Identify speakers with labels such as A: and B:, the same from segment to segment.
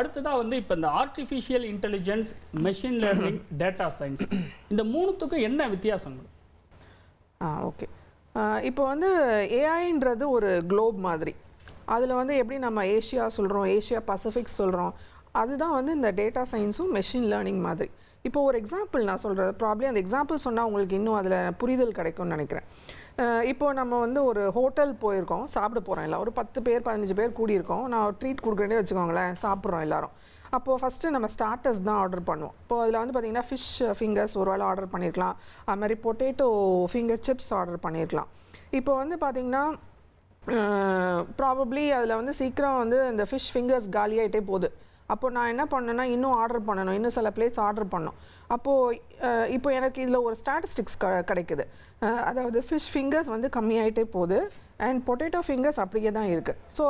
A: அடுத்ததாக வந்து இப்போ இந்த artificial intelligence, machine learning, data science, இந்த மூணுத்துக்கும் என்ன வித்தியாசங்கள்?
B: ஓகே. இப்போ வந்து ஏஐன்றது ஒரு குளோப் மாதிரி. அதில் வந்து எப்படி நம்ம ஏஷியா சொல்கிறோம், ஏஷியா பசிபிக் சொல்கிறோம், அதுதான் வந்து இந்த டேட்டா சயின்ஸும் மெஷின் லேர்னிங் மாதிரி. இப்போ ஒரு எக்ஸாம்பிள் நான் சொல்கிறது, ப்ராப்ளி அந்த எக்ஸாம்பிள் சொன்னால் உங்களுக்கு இன்னும் அதில் புரிதல் கிடைக்கும்னு நினைக்கிறேன். இப்போது நம்ம வந்து ஒரு ஹோட்டல் போயிருக்கோம், சாப்பிட போகிறோம், இல்லை ஒரு 10 பேர் 15 பேர் கூடியிருக்கோம். நான் ட்ரீட் கொடுக்குறேன்னே வச்சுக்கோங்களேன், சாப்பிட்றோம் எல்லோரும். அப்போது ஃபஸ்ட்டு நம்ம ஸ்டார்டர்ஸ் தான் ஆர்டர் பண்ணுவோம். இப்போது அதில் வந்து பார்த்திங்கன்னா ஃபிஷ் ஃபிங்கர்ஸ் ஒரு வேளை ஆர்டர் பண்ணியிருக்கலாம், அது மாதிரி பொட்டேட்டோ ஃபிங்கர் சிப்ஸ் ஆர்டர் பண்ணியிருக்கலாம். இப்போ வந்து பார்த்திங்கன்னா ப்ராபப்ளி அதில் வந்து சீக்கிரம் வந்து இந்த ஃபிஷ் ஃபிங்கர்ஸ் காலியாகிட்டே போகுது. அப்போது நான் என்ன பண்ணேன்னா இன்னும் ஆர்டர் பண்ணணும், இன்னும் சில பிளேட்ஸ் ஆர்டர் பண்ணணும். அப்போது இப்போ எனக்கு இதில் ஒரு ஸ்டாட்டிஸ்டிக்ஸ் கிடைக்குது. அதாவது ஃபிஷ் ஃபிங்கர்ஸ் வந்து கம்மியாகிட்டே போகுது அண்ட் பொட்டேட்டோ ஃபிங்கர்ஸ் அப்படியே தான் இருக்குது. So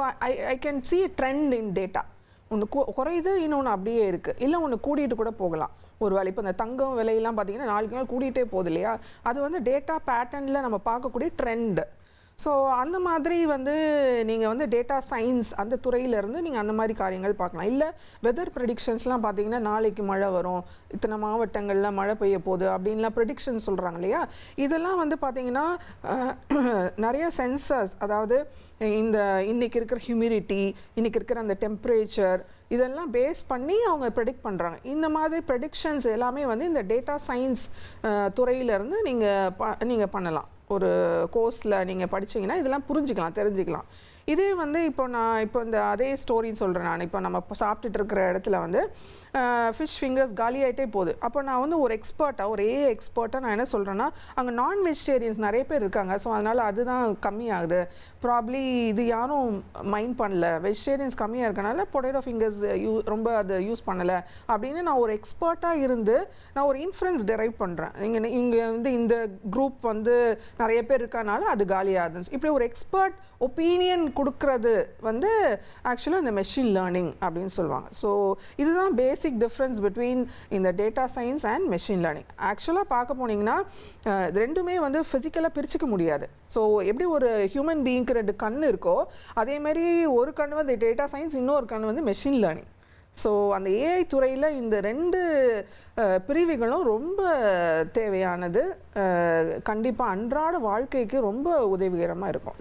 B: I can see a trend in data. ஒன்று குறையுது, இன்னொன்று அப்படியே இருக்குது, இல்லை ஒன்று கூட்டிகிட்டு கூட போகலாம். ஒரு வேலை இப்போ இந்த தங்கம் விலையெல்லாம் பார்த்தீங்கன்னா நாளுக்கு நாள் கூட்டிகிட்டே போகுது இல்லையா, அது வந்து டேட்டா பேட்டர்னில் நம்ம பார்க்கக்கூடிய ட்ரெண்டு. ஸோ அந்த மாதிரி வந்து நீங்கள் வந்து டேட்டா சயின்ஸ் அந்த துறையிலேருந்து நீங்கள் அந்த மாதிரி காரியங்கள் பார்க்கலாம். இல்லை வெதர் ப்ரெடிக்ஷன்ஸ்லாம் பார்த்தீங்கன்னா நாளைக்கு மழை வரும், இத்தனை மாவட்டங்களில் மழை பெய்ய போகுது அப்படின்லாம் ப்ரெடிக்ஷன் சொல்கிறாங்க இல்லையா. இதெல்லாம் வந்து பார்த்திங்கன்னா நிறைய சென்சர்ஸ், அதாவது இன்றைக்கி இருக்கிற ஹியூமிடிட்டி, இன்றைக்கி இருக்கிற அந்த டெம்பரேச்சர், இதெல்லாம் பேஸ் பண்ணி அவங்க ப்ரெடிக்ட் பண்ணுறாங்க. இந்த மாதிரி ப்ரெடிக்ஷன்ஸ் எல்லாமே வந்து இந்த டேட்டா சயின்ஸ் துறையிலேருந்து நீங்கள் பண்ணலாம். ஒரு கோர்ஸில் நீங்கள் படிச்சிங்கன்னா இதெல்லாம் புரிஞ்சிக்கலாம், தெரிஞ்சுக்கலாம். இதே வந்து இப்போ நான் இந்த அதே ஸ்டோரின்னு சொல்கிறேன். நான் இப்போ நம்ம சாப்பிட்டுட்டு இருக்கிற இடத்துல வந்து ஃபிஷ் ஃபிங்கர்ஸ் காலியாகிட்டே போகுது. அப்போ நான் வந்து ஒரு எக்ஸ்பர்ட்டாக, ஒரு ஏஐ எக்ஸ்பர்ட்டாக நான் என்ன சொல்கிறேன்னா, அங்கே நான் வெஜிடேரியன்ஸ் நிறைய பேர் இருக்காங்க, ஸோ அதனால் அதுதான் கம்மியாகுது. ப்ராப்ளி இது யாரும் மைண்ட் பண்ணல, வெஜிடேரியன்ஸ் கம்மியாக இருக்கனால பொட்டேட்டோ ஃபிங்கர்ஸ் ரொம்ப அதை யூஸ் பண்ணலை அப்படின்னு நான் ஒரு எக்ஸ்பர்ட்டாக இருந்து நான் ஒரு இன்ஃப்ளூயன்ஸ் டெரைவ் பண்ணுறேன். இங்கே வந்து இந்த குரூப் வந்து நிறைய பேர் இருக்கனால அது காலியாகுது. இப்படி ஒரு எக்ஸ்பர்ட் ஒப்பீனியன் கொடுக்கறது வந்து ஆக்சுவலாக இந்த மெஷின் லேர்னிங் அப்படின்னு சொல்லுவாங்க. ஸோ இதுதான் பேசிக் டிஃப்ரென்ஸ் பிட்வீன் இந்த data science and machine learning. ஆக்சுவலாக பார்க்க போனீங்கன்னா இது ரெண்டுமே வந்து ஃபிசிக்கலாக பிரிச்சுக்க முடியாது. ஸோ எப்படி ஒரு ஹியூமன் பீயிங்க்கு 2 கண் இருக்கோ, அதே மாதிரி ஒரு கண் வந்து டேட்டா சயின்ஸ், இன்னொரு கண் வந்து மெஷின் லேர்னிங். ஸோ அந்த ஏஐ துறையில் இந்த 2 பிரிவுகளும் ரொம்ப தேவையானது. கண்டிப்பாக அன்றாட வாழ்க்கைக்கு ரொம்ப உதவிகரமாக இருக்கும்.